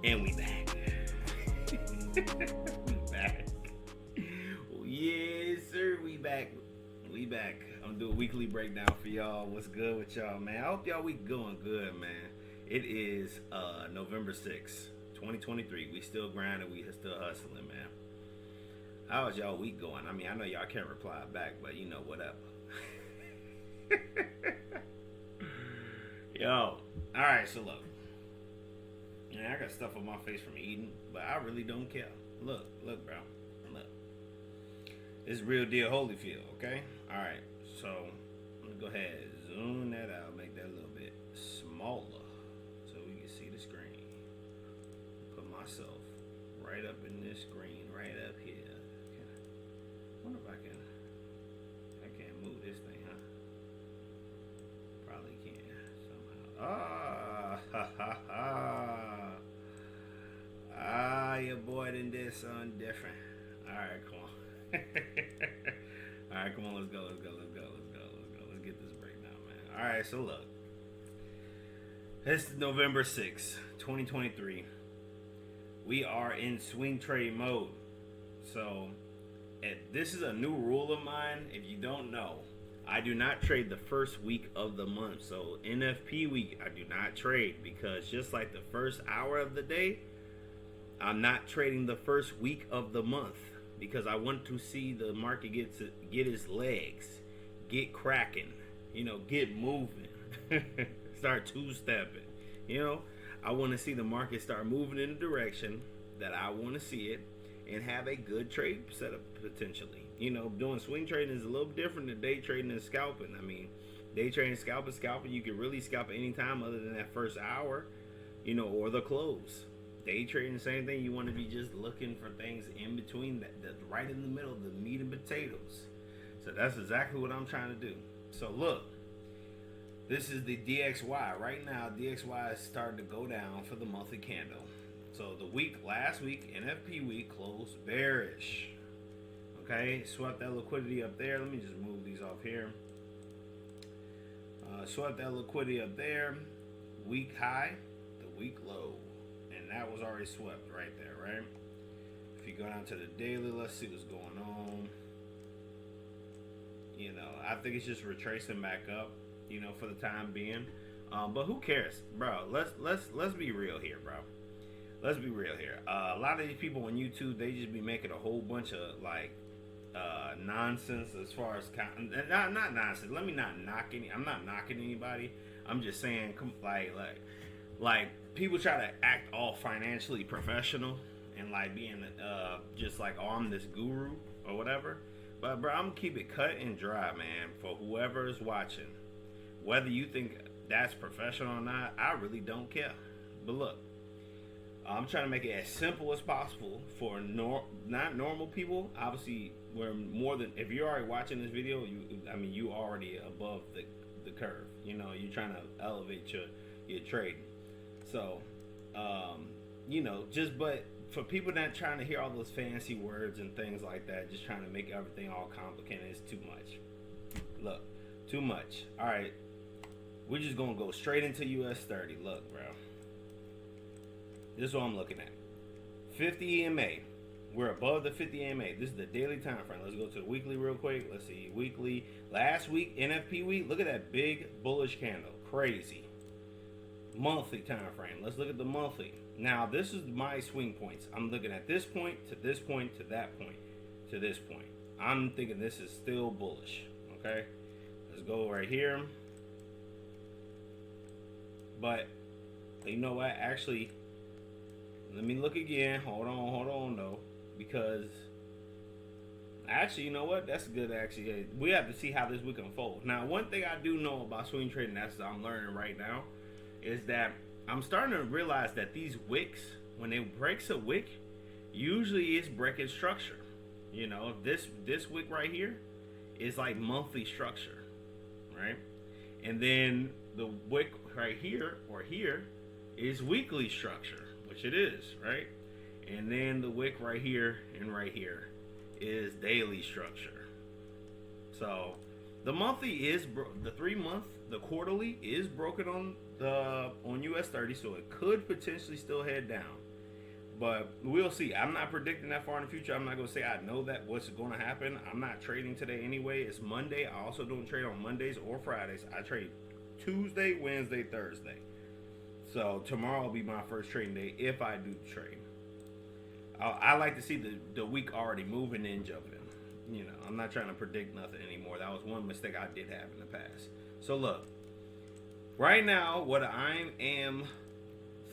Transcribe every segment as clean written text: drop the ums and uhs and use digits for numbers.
And we back. We back. Oh, yes, sir. We back. We back. I'm doing a weekly breakdown for y'all. What's good with y'all, man? I hope y'all week going good, man. It is November 6th, 2023. We still grinding. We still hustling, man. How's y'all week going? I mean, I know y'all can't reply back, but you know, whatever. Yo. Alright, so look. Man, I got stuff on my face from eating, but I really don't care. Look, bro. Look. It's real deal Holyfield, okay? Alright, so I'm gonna go ahead and zoom that out, make that a little bit smaller so we can see the screen. Put myself right up in this screen, right up here. I wonder if I can't move this thing, huh? Probably can somehow. Your boy done did something different. Alright, come on. Alright, come on, let's go. Let's get this breakdown, man. Alright, so look. It's November 6th, 2023. We are in swing trade mode. So, this is a new rule of mine. If you don't know, I do not trade the first week of the month. So NFP week, I do not trade, because just like the first hour of the day, I'm not trading the first week of the month, because I want to see the market get its legs, get cracking, get moving, start two-stepping. I want to see the market start moving in the direction that I want to see it, and have a good trade setup potentially. Doing swing trading is a little different than day trading and scalping. I mean, day trading, scalping, you can really scalp at any time other than that first hour, or the close. Day trading, the same thing. You want to be just looking for things in between that right in the middle, the meat and potatoes. So that's exactly what I'm trying to do. So look, this is the DXY. Right now, DXY is starting to go down for the monthly candle. So last week, NFP week closed bearish. Okay, swept that liquidity up there. Let me just move these off here. Swept that liquidity up there. Week high, the week low. And that was already swept right there, right? If you go down to the daily, let's see what's going on. I think it's just retracing back up, for the time being. But who cares, bro? Let's be real here, bro. Let's be real here. A lot of these people on YouTube, they just be making a whole bunch of nonsense as far as not nonsense. Let me not knock any. I'm not knocking anybody. I'm just saying, like people try to act all financially professional and being just like, oh, I'm this guru or whatever. But bro, I'm gonna keep it cut and dry, man. For whoever is watching, whether you think that's professional or not, I really don't care. But look. I'm trying to make it as simple as possible for not normal people. Obviously, we're more than, if you're already watching this video, you already above the curve. You're trying to elevate your trading. So, but for people that trying to hear all those fancy words and things like that, just trying to make everything all complicated, it's too much. Look, too much. All right, we're just gonna go straight into US 30. Look, bro. This is what I'm looking at. 50 EMA. We're above the 50 EMA. This is the daily time frame. Let's go to the weekly real quick. Let's see. Weekly. Last week, NFP week. Look at that big bullish candle. Crazy. Monthly time frame. Let's look at the monthly. Now, this is my swing points. I'm looking at this point, to this point, to that point, to this point. I'm thinking this is still bullish. Okay? Let's go right here. But, you know what? Actually, let me look again. Hold on though, because actually, you know what? That's good. Actually, we have to see how this week unfolds. Now, one thing I do know about swing trading, that's I'm learning right now, is that I'm starting to realize that these wicks, when it breaks a wick, usually it's breaking structure. This wick right here is like monthly structure, right? And then the wick right here or here is weekly structure. Which it is, right? And then the wick right here and right here is daily structure. So the monthly is the 3 month, the quarterly is broken on US 30, so it could potentially still head down. But we'll see. I'm not predicting that far in the future. I'm not going to say I know that what's going to happen. I'm not trading today anyway. It's Monday. I also don't trade on Mondays or Fridays. I trade Tuesday, Wednesday, Thursday. So tomorrow will be my first trading day if I do trade. I like to see the week already moving and jumping. You know, I'm not trying to predict nothing anymore. That was one mistake I did have in the past. So look, right now, what I am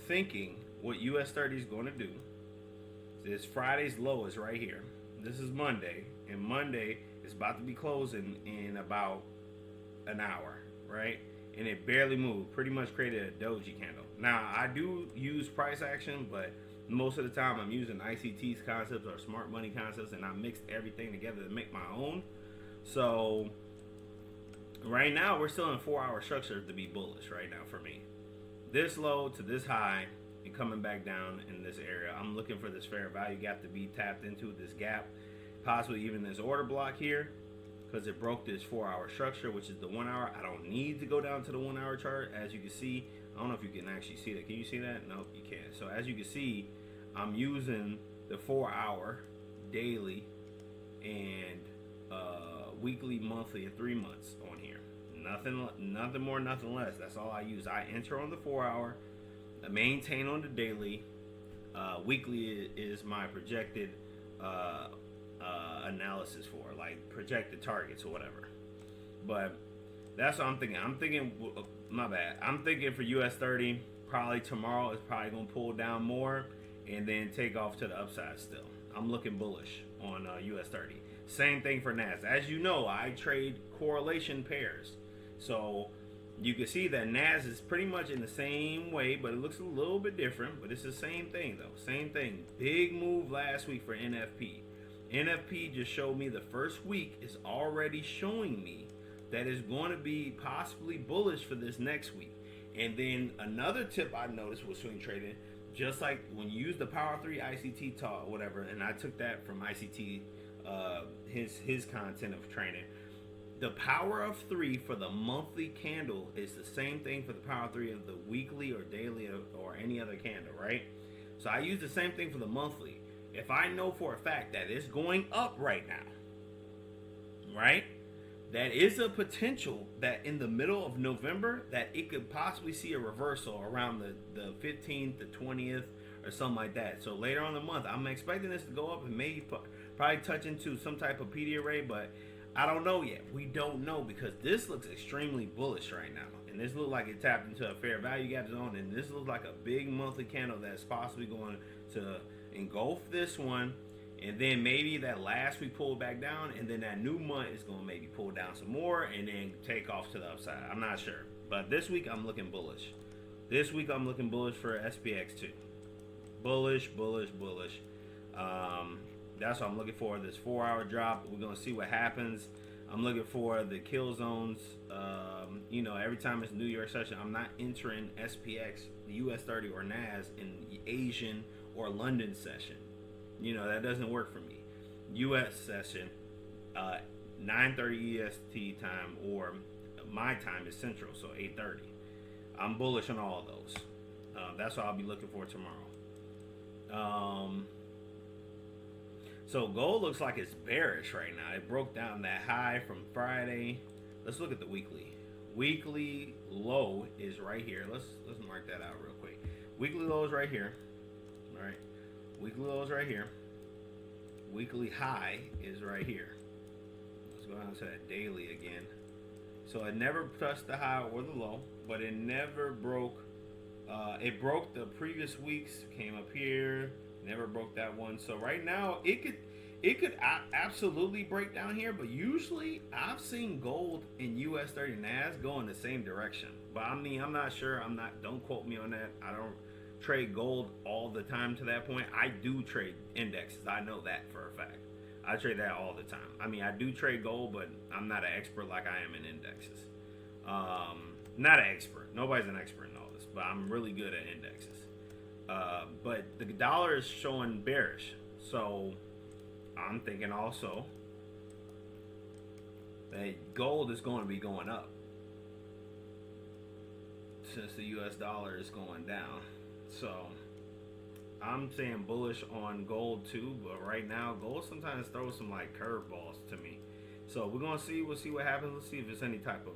thinking what US 30 is going to do is Friday's low is right here. This is Monday, and Monday is about to be closing in about an hour, right? And it barely moved. Pretty much created a doji candle. Now, I do use price action, but most of the time I'm using ICT's concepts or smart money concepts, and I mixed everything together to make my own. So right now we're still in 4-hour structure to be bullish right now for me. This low to this high and coming back down in this area. I'm looking for this fair value gap to be tapped into, this gap, possibly even this order block here, because it broke this 4-hour structure, which is the 1 hour. I don't need to go down to the 1 hour chart. As you can see, I don't know if you can actually see that. Can you see that? No, you can't. So as you can see, I'm using the 4-hour, daily, and weekly, monthly, and 3 months on here. Nothing more, nothing less. That's all I use. I enter on the 4-hour, I maintain on the daily. Weekly is my projected analysis for, like projected targets or whatever. But that's what I'm thinking. My bad. I'm thinking for US 30, probably tomorrow is probably gonna pull down more and then take off to the upside still. I'm looking bullish on US 30. Same thing for NAS. As you know, I trade correlation pairs. So you can see that NAS is pretty much in the same way, but it looks a little bit different. But it's the same thing though. Same thing. Big move last week for NFP. NFP just showed me the first week is already showing me that is going to be possibly bullish for this next week. And then another tip I noticed with swing trading, just like when you use the Power 3 ICT talk or whatever, and I took that from ICT, his content of training. The Power of 3 for the monthly candle is the same thing for the Power 3 of the weekly or daily or any other candle, right? So I use the same thing for the monthly. If I know for a fact that it's going up right now, right? That is a potential that in the middle of November that it could possibly see a reversal around the 15th, the 20th, or something like that. So later on in the month, I'm expecting this to go up and maybe probably touch into some type of PD array, but I don't know yet. We don't know because this looks extremely bullish right now. And this looks like it tapped into a fair value gap zone, and this looks like a big monthly candle that's possibly going to engulf this one. And then maybe that last week pull back down, and then that new month is going to maybe pull down some more and then take off to the upside. I'm not sure. But this week I'm looking bullish. This week I'm looking bullish for SPX too. Bullish, bullish, bullish. That's what I'm looking for. This 4-hour drop. We're going to see what happens. I'm looking for the kill zones. You know, every time it's New York session, I'm not entering SPX, the US 30 or NAS in the Asian or London session. You know, that doesn't work for me. US session, 9:30 EST time, or my time is Central, so 8:30. I'm bullish on all of those. That's what I'll be looking for tomorrow. So gold looks like it's bearish right now. It broke down that high from Friday. Let's look at the weekly. Weekly low is right here. Let's mark that out real quick. Weekly low is right here. All right. Weekly low is right here. Weekly high is right here. Let's go down to that daily again. So it never touched the high or the low, but it never broke. It broke the previous weeks. Came up here. Never broke that one. So right now it could absolutely break down here, but usually I've seen gold in US 30 NAS go in the same direction. But I mean, I'm not sure. Don't quote me on that. I don't trade gold all the time to that point. I do trade indexes. I know that for a fact. I trade that all the time. I mean, I do trade gold, but I'm not an expert like I am in indexes. Not an expert. Nobody's an expert in all this, but I'm really good at indexes. But the dollar is showing bearish, so I'm thinking also that gold is going to be going up since the US dollar is going down. So I'm saying bullish on gold too, but right now gold sometimes throws some like curveballs to me. So we're gonna see. We'll see what happens. Let's see if it's any type of.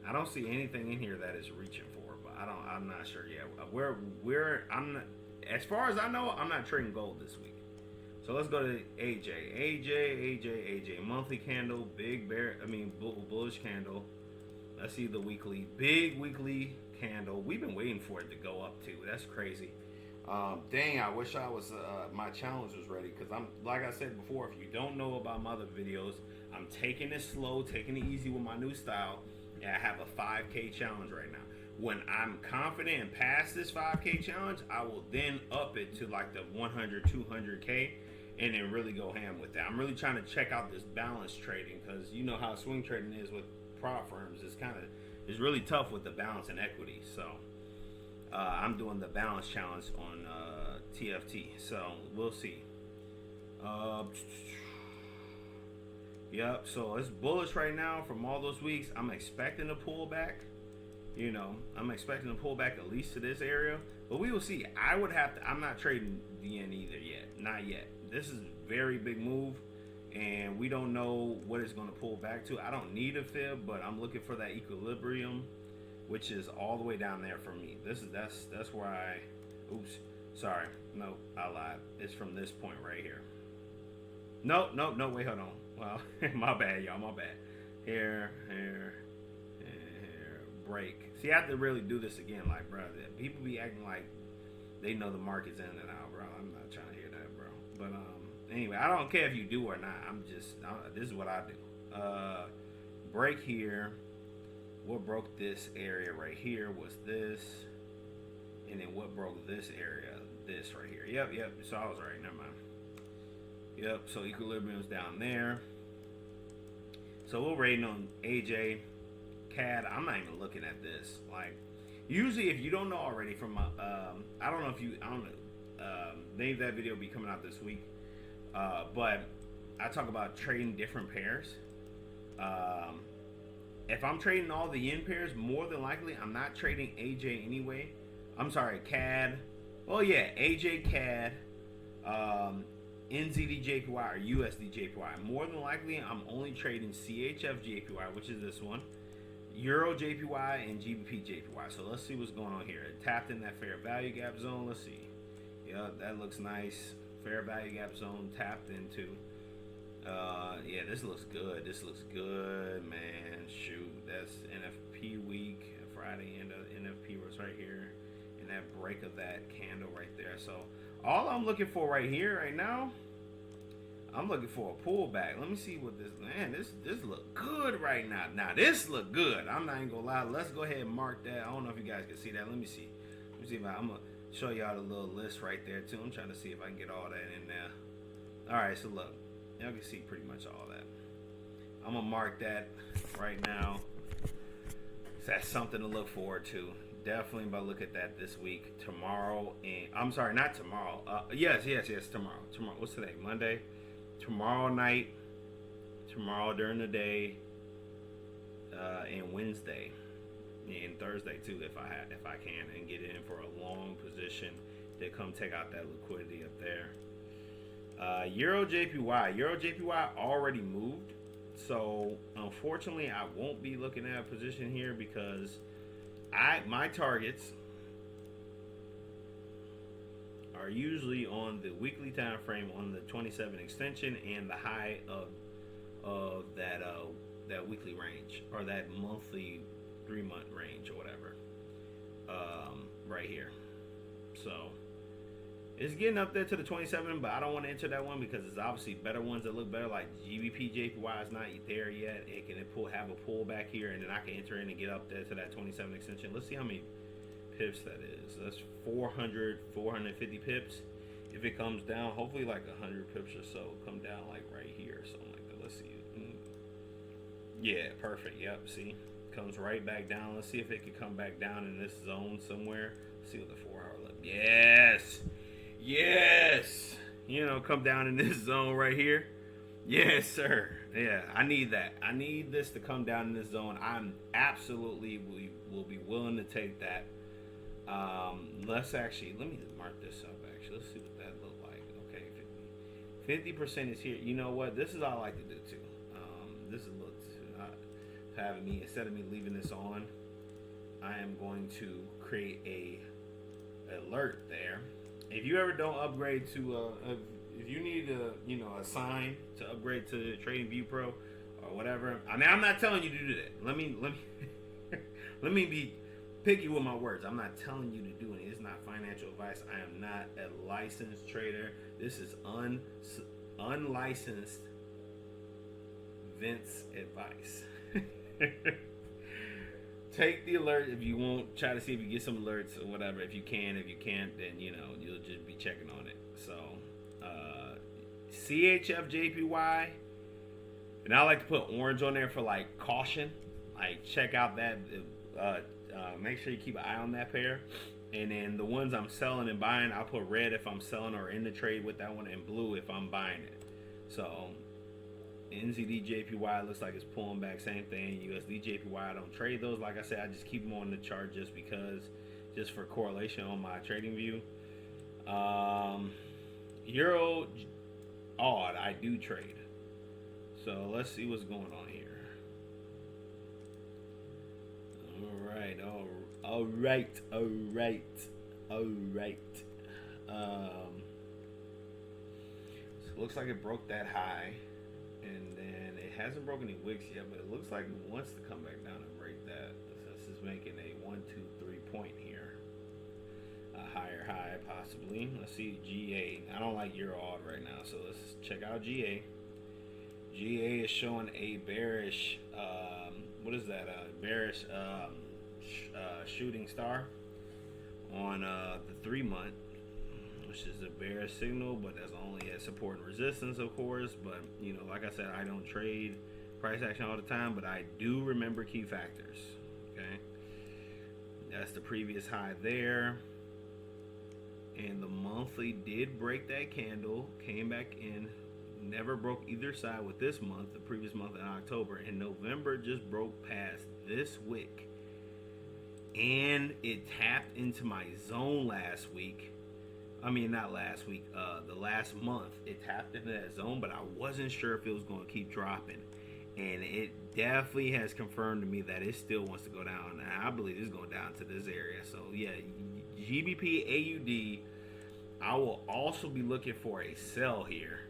I don't see anything in here that is reaching for, but I'm not sure yet. I'm not, as far as I know, I'm not trading gold this week. So let's go to AJ. Monthly candle, big bear. Bullish candle. Let's see the weekly, big weekly candle. We've been waiting for it to go up too. That's crazy. Dang, I wish I was my challenge was ready, because I'm, like I said before, if you don't know about my other videos, I'm taking it slow, taking it easy with my new style. And I have a 5K challenge right now. When I'm confident and pass this 5K challenge, I will then up it to like the 100, 200K, and then really go ham with that. I'm really trying to check out this balance trading, because you know how swing trading is with prop firms. It's really tough with the balance and equity. So I'm doing the balance challenge on TFT. So we'll see. Yep. So it's bullish right now from all those weeks. I'm expecting a pullback. I'm expecting a pullback at least to this area, but we will see. I'm not trading the yen either yet. Not yet. This is a very big move, and we don't know what it's going to pull back to. I don't need a fib, but I'm looking for that equilibrium, which is all the way down there for me. That's where oops, sorry, no, I lied. It's from this point right here. No, wait, hold on. Well, my bad, y'all, my bad. Here, break. See, I have to really do this again, like, bro. People be acting like they know the market's in and out, bro. I'm not trying to hear that, bro. But anyway, I don't care if you do or not. This is what I do. Break here. What broke this area right here was this, and then what broke this area? This right here. Yep. So I was right. Never mind. Yep. So equilibrium's down there. So we're rating on AJ. CAD, I'm not even looking at this. Like, usually if you don't know already from my, I don't know, maybe that video will be coming out this week. But I talk about trading different pairs. If I'm trading all the yen pairs, more than likely I'm not trading AJ anyway. I'm sorry, CAD. Oh yeah, AJ, CAD, NZD JPY or USD JPY. More than likely I'm only trading CHF JPY, which is this one. Euro JPY and GBP JPY. So let's see what's going on here. It tapped in that fair value gap zone. Let's see. Yeah, that looks nice. Fair value gap zone tapped into. Yeah, this looks good. This looks good, man. Shoot, that's NFP week. Friday end of NFP was right here. And that break of that candle right there. So all I'm looking for right here, right now, I'm looking for a pullback. Let me see what this look good right now. Now this look good. I'm not even gonna lie. Let's go ahead and mark that. I don't know if you guys can see that. Let me see. If I'm gonna show y'all the little list right there too. I'm trying to see if I can get all that in there. All right, so look, y'all can see pretty much all that. I'm gonna mark that right now. That's something to look forward to. Definitely about to look at that this week. Tomorrow, and I'm sorry, not tomorrow. Yes, tomorrow. Tomorrow. What's today? Monday. Tomorrow night, tomorrow during the day, and Wednesday, and Thursday too, if I can, and get in for a long position to come take out that liquidity up there. Euro JPY already moved, so unfortunately I won't be looking at a position here because my targets are usually on the weekly time frame on the 27 extension and the high of that weekly range, or that monthly 3-month range or whatever, right here. So it's getting up there to the 27, but I don't want to enter that one because there's obviously better ones that look better, like GBP JPY is not there yet. It can have a pullback here, and then I can enter in and get up there to that 27 extension. Let's see how many pips that is. That's 450 pips. If it comes down, hopefully like 100 pips or so, come down like right here or something like that. Let's see. Yeah, perfect. Yep, see, comes right back down. Let's see if it can come back down in this zone somewhere. Let's see what the 4-hour look. Yes, come down in this zone right here. Yes, sir. Yeah, I need that. I need this to come down in this zone. I'm absolutely will be willing to take that. Let me mark this up. Actually, let's see what that look like. Okay, 50% is here. You know what? This is all I like to do too. This is having me, instead of me leaving this on, I am going to create a alert there. If you ever don't upgrade to if you need a sign to upgrade to TradingView Pro or whatever. I mean, I'm not telling you to do that. Let me let me be picky with my words. I'm not telling you to do it. It's not financial advice. I am not a licensed trader. This is unlicensed Vince advice. Take the alert if you want. Try to see if you get some alerts or whatever. If you can, if you can't, then you'll just be checking on it. So CHFJPY, and I like to put orange on there for like caution. Like check out that. Make sure you keep an eye on that pair. And then the ones I'm selling and buying, I'll put red if I'm selling or in the trade with that one, and blue if I'm buying it. So NZD JPY looks like it's pulling back. Same thing. USD JPY, I don't trade those. Like I said, I just keep them on the chart just for correlation on my trading view. Euro odd, I do trade. So let's see what's going on here. All right. So it looks like it broke that high, and then it hasn't broken any wicks yet, but it looks like it wants to come back down and break that. This is making a 1, 2, 3 point here, a higher high possibly. Let's see GA. I don't like Euro odd right now, so let's check out GA. GA is showing a bearish. What is that? Bearish shooting star on the 3-month, which is a bearish signal, but that's only at support and resistance, of course. But like I said, I don't trade price action all the time, but I do remember key factors. Okay, that's the previous high there, and the monthly did break that candle, came back in. Never broke either side with this month, the previous month in October. And November just broke past this wick. And it tapped into my zone last week. I mean, not last week, the last month. It tapped into that zone, but I wasn't sure if it was going to keep dropping. And it definitely has confirmed to me that it still wants to go down. And I believe it's going down to this area. So, yeah, GBP AUD, I will also be looking for a sell here.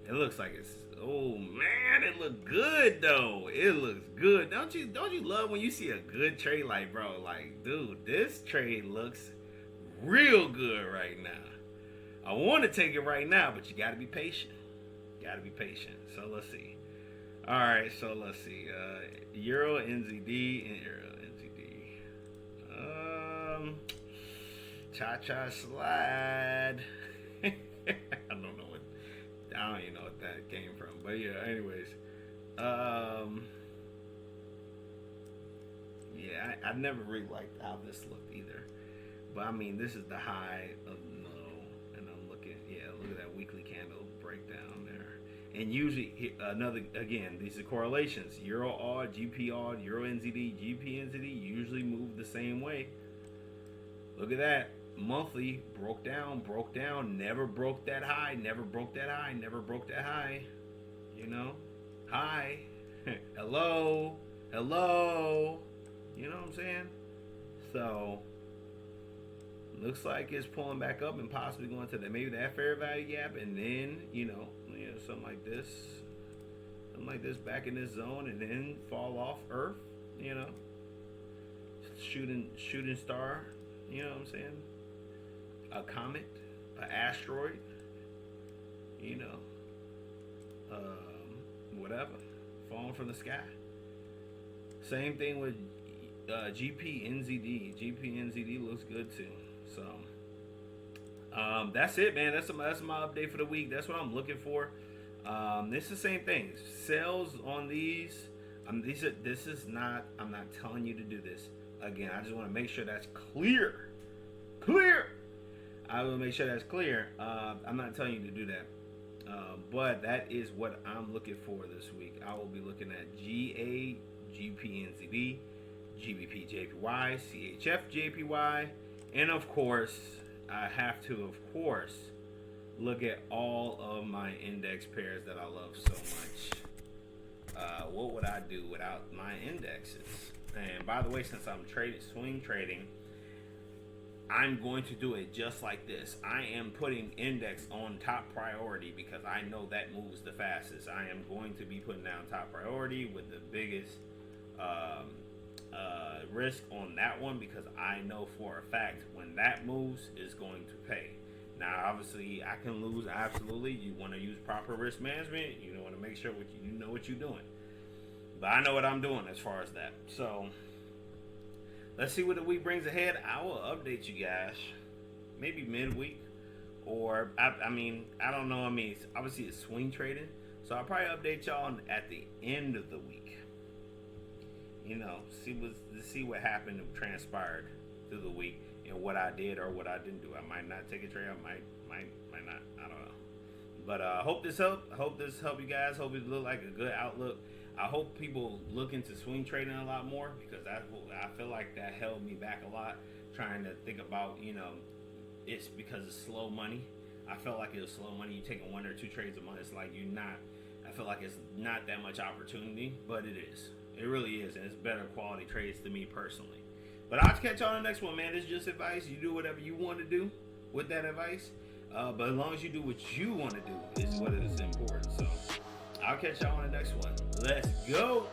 It looks like it's, oh man, it looks good though. It looks good. Don't you love when you see a good trade? Like, bro, like, dude, this trade looks real good right now. I want to take it right now, but you got to be patient. So let's see. All right, so let's see. Euro NZD and Euro NZD. Cha-cha slide. I don't even know what that came from, but yeah. Anyways, yeah, I never really liked how this looked either. But I mean, this is the high of low, and I'm looking. Yeah, look at that weekly candle breakdown there. And usually, these are correlations. Euro odd, GP odd, Euro NZD, GP NZD usually move the same way. Look at that. Monthly broke down, never broke that high, high. hello, you know what I'm saying? So looks like it's pulling back up and possibly going to maybe that fair value gap, and then something like this back in this zone, and then fall off earth, shooting star, you know what I'm saying? A comet, an asteroid, whatever, falling from the sky. Same thing with GP NZD. GP NZD looks good too. So that's it, man. That's my update for the week. That's what I'm looking for. This is the same thing. Sales on these. This is not. I'm not telling you to do this. Again, I just want to make sure that's clear. I will make sure that's clear. I'm not telling you to do that. But that is what I'm looking for this week. I will be looking at GA, GP NZD, GBP JPY, CHF JPY, And of course, I have to, of course, look at all of my index pairs that I love so much. What would I do without my indexes? And by the way, since I'm swing trading, I'm going to do it just like this. I am putting index on top priority because I know that moves the fastest. I am going to be putting down top priority with the biggest risk on that one because I know for a fact when that moves is going to pay. Now, obviously, I can lose. Absolutely, you want to use proper risk management. You want to make sure you know what you're doing. But I know what I'm doing as far as that. So let's see what the week brings ahead. I will update you guys maybe midweek, or I don't know. I mean, obviously it's swing trading, so I'll probably update y'all at the end of the week. You know, see what happened and transpired through the week and what I did or what I didn't do. I might not take a trade. I might not. I don't know. But hope this helped. Hope this helped you guys. Hope it looked like a good outlook. I hope people look into swing trading a lot more because I feel like that held me back a lot. Trying to think about, it's because it's slow money. I felt like it was slow money. You taking 1 or 2 trades a month. It's like you're not. I feel like it's not that much opportunity, but it is. It really is, and it's better quality trades to me personally. But I'll catch y'all on the next one, man. It's just advice. You do whatever you want to do with that advice. But as long as you do what you want to do is what is important. So I'll catch y'all on the next one. Let's go.